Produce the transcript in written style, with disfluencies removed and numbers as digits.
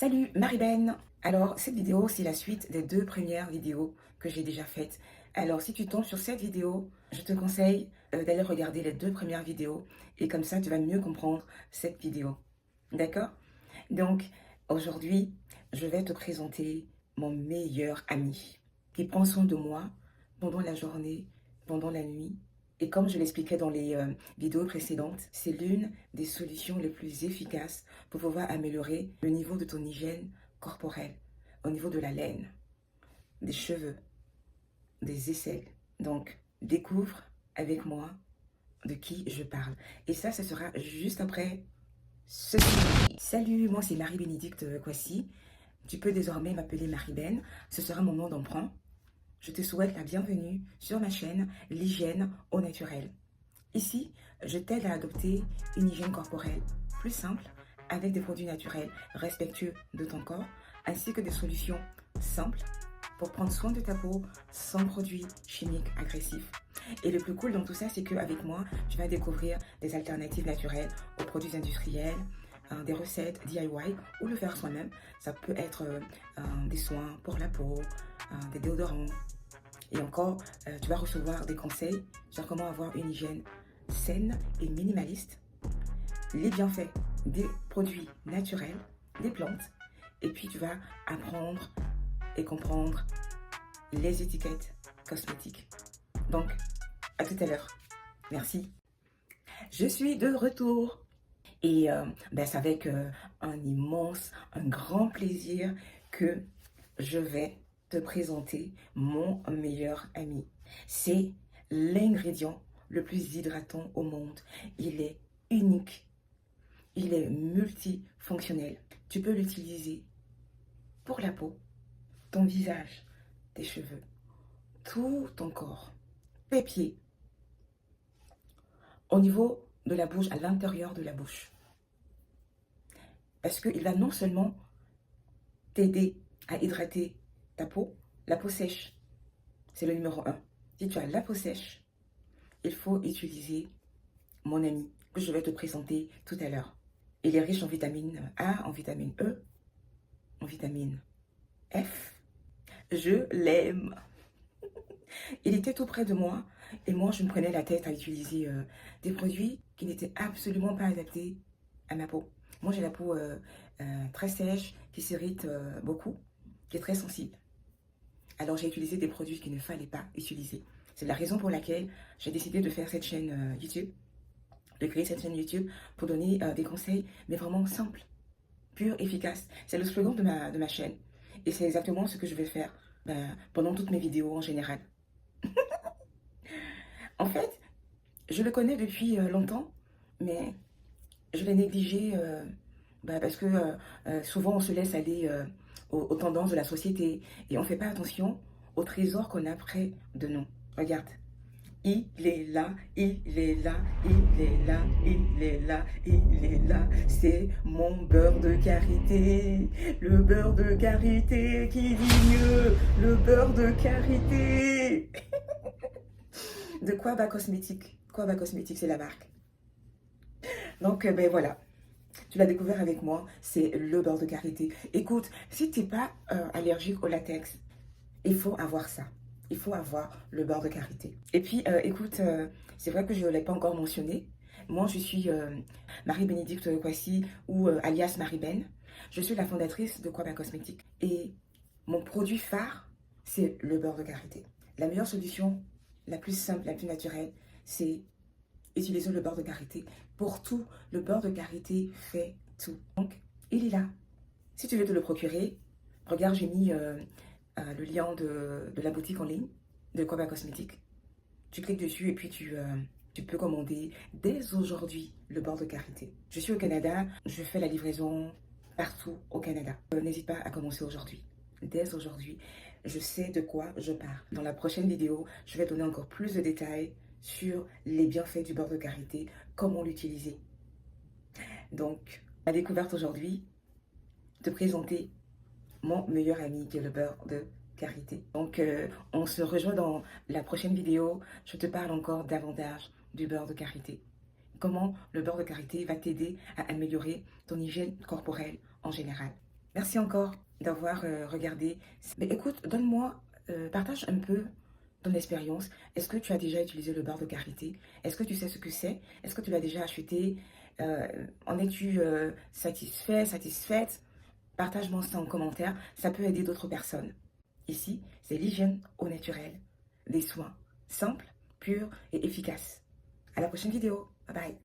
Salut Marie-Ben. Alors cette vidéo c'est la suite des deux premières vidéos que j'ai déjà faites. Alors si tu tombes sur cette vidéo, je te conseille d'aller regarder les deux premières vidéos et comme ça tu vas mieux comprendre cette vidéo. D'accord? Donc aujourd'hui je vais te présenter mon meilleur ami qui prend soin de moi pendant la journée, pendant la nuit. Et comme je l'expliquais dans les vidéos précédentes, c'est l'une des solutions les plus efficaces pour pouvoir améliorer le niveau de ton hygiène corporelle, au niveau de la laine, des cheveux, des aisselles. Donc, découvre avec moi de qui je parle. Et ça, ce sera juste après ceci. Salut, moi c'est Marie-Bénédicte Kwasi. Tu peux désormais m'appeler Marie-Ben. Ce sera mon nom d'emprunt. Je te souhaite la bienvenue sur ma chaîne L'hygiène au naturel. Ici, je t'aide à adopter une hygiène corporelle plus simple avec des produits naturels respectueux de ton corps ainsi que des solutions simples pour prendre soin de ta peau sans produits chimiques agressifs. Et le plus cool dans tout ça, c'est qu'avec moi, tu vas découvrir des alternatives naturelles aux produits industriels, des recettes DIY ou le faire soi-même. Ça peut être des soins pour la peau, des déodorants. Et encore, tu vas recevoir des conseils sur comment avoir une hygiène saine et minimaliste, les bienfaits des produits naturels, des plantes, et puis tu vas apprendre et comprendre les étiquettes cosmétiques. Donc, à tout à l'heure. Merci. Je suis de retour. Et c'est avec un grand plaisir que je vais te présenter mon meilleur ami. C'est l'ingrédient le plus hydratant au monde. Il est unique. Il est multifonctionnel. Tu peux l'utiliser pour la peau, ton visage, tes cheveux, tout ton corps, tes pieds, au niveau de la bouche, à l'intérieur de la bouche. Parce qu'il va non seulement t'aider à hydrater ta peau, la peau sèche, c'est le numéro un. Si tu as la peau sèche, il faut utiliser mon ami que je vais te présenter tout à l'heure. Il est riche en vitamine A, en vitamine E, en vitamine F. Je l'aime. Il était tout près de moi et moi je me prenais la tête à utiliser des produits qui n'étaient absolument pas adaptés à ma peau. Moi j'ai la peau très sèche, qui s'irrite beaucoup, qui est très sensible. Alors j'ai utilisé des produits qu'il ne fallait pas utiliser. C'est la raison pour laquelle j'ai décidé de faire cette chaîne YouTube, de créer cette chaîne YouTube pour donner des conseils, mais vraiment simples, purs, efficaces. C'est le slogan de ma chaîne. Et c'est exactement ce que je vais faire pendant toutes mes vidéos en général. En fait, je le connais depuis longtemps, mais je l'ai négligé parce que souvent on se laisse aller aux tendances de la société et on ne fait pas attention au trésor qu'on a près de nous. Regarde, il est là, il est là, il est là, il est là, il est là. C'est mon beurre de karité, le beurre de karité qui dit mieux, le beurre de karité. De Quaba Cosmétique. Quaba Cosmétique, c'est la marque. Donc, voilà. Tu l'as découvert avec moi, c'est le beurre de karité. Écoute, si tu n'es pas allergique au latex, il faut avoir ça. Il faut avoir le beurre de karité. Et puis, écoute, c'est vrai que je ne l'ai pas encore mentionné. Moi, je suis Marie-Bénédicte Kwasi ou alias Marie-Ben. Je suis la fondatrice de Quaba Cosmétique. Et mon produit phare, c'est le beurre de karité. La meilleure solution, la plus simple, la plus naturelle, c'est utiliser le beurre de karité. Pour tout, le beurre de karité fait tout. Donc, il est là. Si tu veux te le procurer, regarde, j'ai mis le lien de la boutique en ligne de Quaba Cosmétique. Tu cliques dessus et puis tu peux commander dès aujourd'hui le beurre de karité. Je suis au Canada, je fais la livraison partout au Canada. N'hésite pas à commencer aujourd'hui. Dès aujourd'hui, je sais de quoi je parle. Dans la prochaine vidéo, je vais donner encore plus de détails sur les bienfaits du beurre de karité, comment l'utiliser. Donc, ma découverte aujourd'hui, te présenter mon meilleur ami qui est le beurre de karité. Donc, on se rejoint dans la prochaine vidéo. Je te parle encore davantage du beurre de karité. Comment le beurre de karité va t'aider à améliorer ton hygiène corporelle en général. Merci encore d'avoir regardé. Mais écoute, donne-moi, partage un peu ton expérience. Est-ce que tu as déjà utilisé le beurre de karité? Est-ce que tu sais ce que c'est? Est-ce que tu l'as déjà acheté? En es-tu satisfait, satisfaite? Partage-moi ça en commentaire. Ça peut aider d'autres personnes. Ici, c'est l'hygiène au naturel. Des soins simples, purs et efficaces. À la prochaine vidéo. Bye bye.